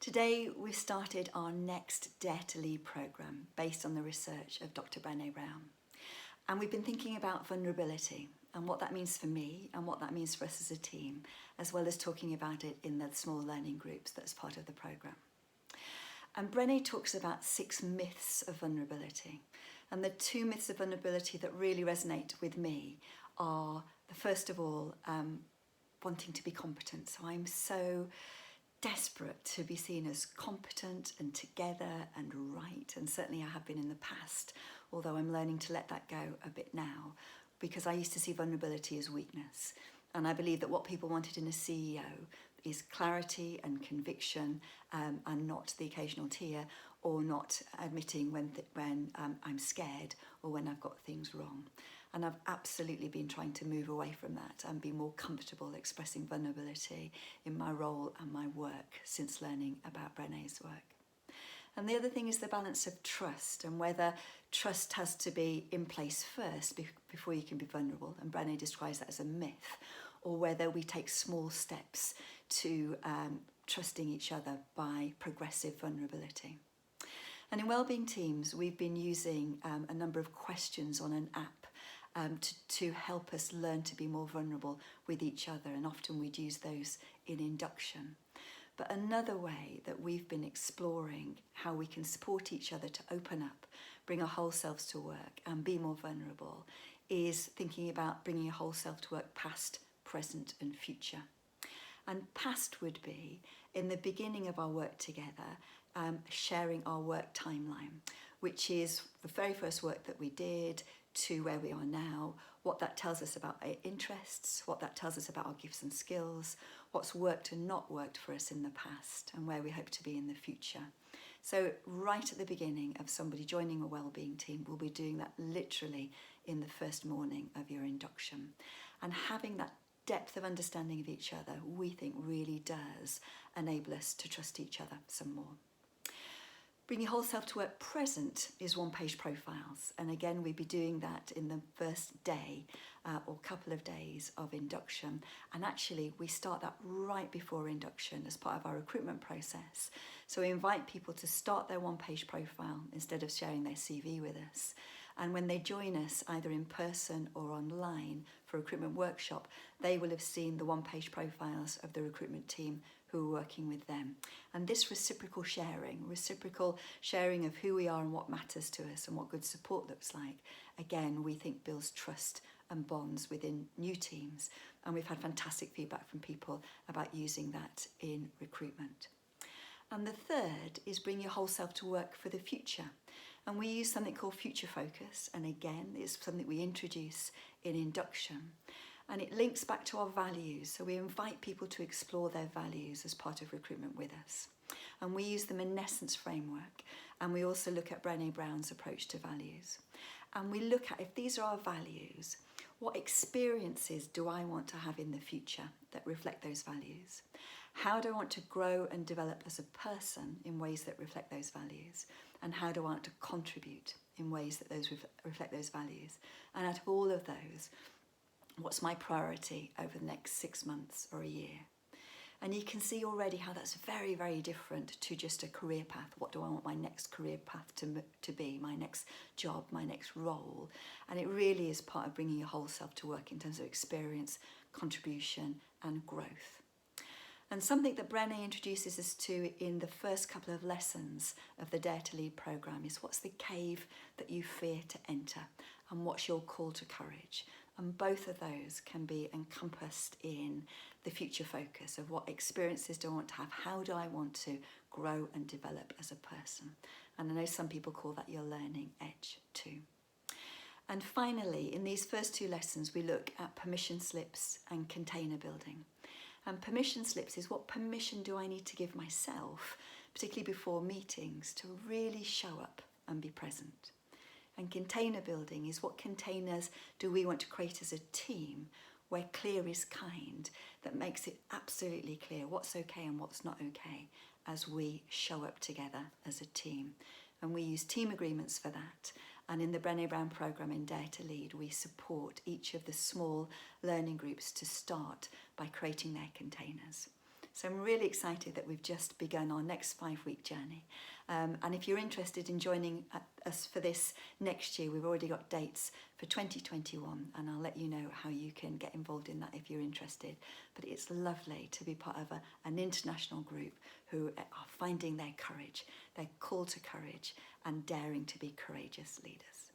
Today we've started our next Dare to Lead programme based on the research of Dr. Brene. And we've been thinking about vulnerability and what that means for me and what that means for us as a team, as well as talking about it in the small learning groups that's part of the programme. And Brene talks about 6 myths of vulnerability. And the 2 myths of vulnerability that really resonate with me are, the first of all, wanting to be competent. So I'm so desperate to be seen as competent and together and right, and certainly I have been in the past, although I'm learning to let that go a bit now, because I used to see vulnerability as weakness. And I believe that what people wanted in a CEO is clarity and conviction, and not the occasional tear, or not admitting when I'm scared or when I've got things wrong. And I've absolutely been trying to move away from that and be more comfortable expressing vulnerability in my role and my work since learning about Brene's work. And the other thing is the balance of trust, and whether trust has to be in place first before you can be vulnerable, and Brene describes that as a myth, or whether we take small steps to trusting each other by progressive vulnerability. And in Wellbeing Teams, we've been using a number of questions on an app to help us learn to be more vulnerable with each other, and often we'd use those in induction. But another way that we've been exploring how we can support each other to open up, bring our whole selves to work and be more vulnerable, is thinking about bringing your whole self to work past, present and future. And past would be, in the beginning of our work together, sharing our work timeline, which is the very first work that we did to where we are now, what that tells us about our interests, what that tells us about our gifts and skills, what's worked and not worked for us in the past, and where we hope to be in the future. So right at the beginning of somebody joining a wellbeing team, we'll be doing that literally in the first morning of your induction. And having that depth of understanding of each other, we think really does enable us to trust each other some more. Bringing whole self to work present is 1-page profiles. And again, we'd be doing that in the first day or couple of days of induction. And actually, we start that right before induction as part of our recruitment process. So we invite people to start their 1-page profile instead of sharing their CV with us. And when they join us, either in person or online for a recruitment workshop, they will have seen the 1-page profiles of the recruitment team who are working with them. And this reciprocal sharing of who we are and what matters to us and what good support looks like, again, we think builds trust and bonds within new teams. And we've had fantastic feedback from people about using that in recruitment. And the third is bring your whole self to work for the future. And we use something called Future Focus. And again, it's something we introduce in induction. And it links back to our values. So we invite people to explore their values as part of recruitment with us. And we use the Essence framework. And we also look at Brene Brown's approach to values. And we look at, if these are our values, what experiences do I want to have in the future that reflect those values? How do I want to grow and develop as a person in ways that reflect those values? And how do I want to contribute in ways that those reflect those values? And out of all of those, what's my priority over the next 6 months or a year? And you can see already how that's very, very different to just a career path. What do I want my next career path to be, my next job, my next role? And it really is part of bringing your whole self to work in terms of experience, contribution and growth. And something that Brene introduces us to in the first couple of lessons of the Dare to Lead programme is, what's the cave that you fear to enter, and what's your call to courage? And both of those can be encompassed in the future focus of what experiences do I want to have, how do I want to grow and develop as a person. And I know some people call that your learning edge too. And finally, in these first 2 lessons, we look at permission slips and container building. And permission slips is, what permission do I need to give myself, particularly before meetings, to really show up and be present. And container building is, what containers do we want to create as a team where clear is kind, that makes it absolutely clear what's okay and what's not okay as we show up together as a team. And we use team agreements for that. And in the Brene Brown programme in Dare to Lead, we support each of the small learning groups to start by creating their containers. So I'm really excited that we've just begun our next 5-week journey. And if you're interested in joining us for this next year, we've already got dates for 2021, and I'll let you know how you can get involved in that if you're interested. But it's lovely to be part of an international group who are finding their courage, their call to courage, and daring to be courageous leaders.